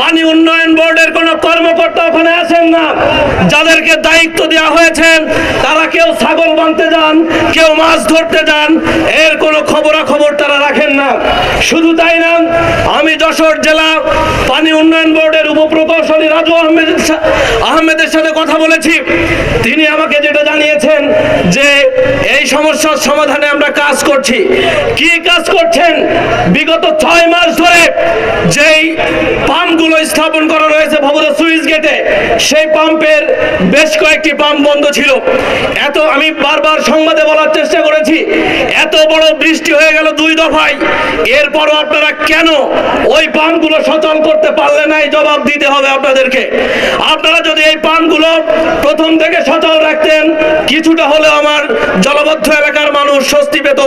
পানি উন্নয়ন বোর্ডের কোন কর্মকর্তা ওখানে আছেন না। যাদেরকে দায়িত্ব দেওয়া হয়েছে তারা কেউ ছাগল বাঁধতে যান, কেউ মাছ ধরতে যান, এর কোনো খবরাখবর তারা রাখেন না। শুধু তাই না, আমি যশোর জেলা পানি উন্নয়ন বোর্ডের উপপ্রকৌশলী রাজু আহমেদের সাথে কথা বলেছি। তিনি আমাকে যেটা জানিয়েছেন যে এই সমস্যার সমাধানে আমরা কাজ করছি। কি কাজ করছেন? বিগত 6 মাস ধরে যেই পাম্পগুলো স্থাপন করা রয়েছে ভবনের সুইচ গেটে, সেই পাম্পের বেশ কয়েকটি পাম্প বন্ধ ছিল। আমি বারবার সংবাদে বলার চেষ্টা করেছি, এত বড় বৃষ্টি হয়ে গেল 2 দফায়, এরপরও আপনারা কেন ওই পাম্পগুলো সচল করতে পারলে না? এই জবাব দিতে হবে আপনাদেরকে। আপনারা যদি এই পাম্পগুলো প্রথম থেকে সচল রাখতেন, কিছুটা হলেও আমার জলবদ্ধ এলাকার মানুষ স্বস্তি পেত।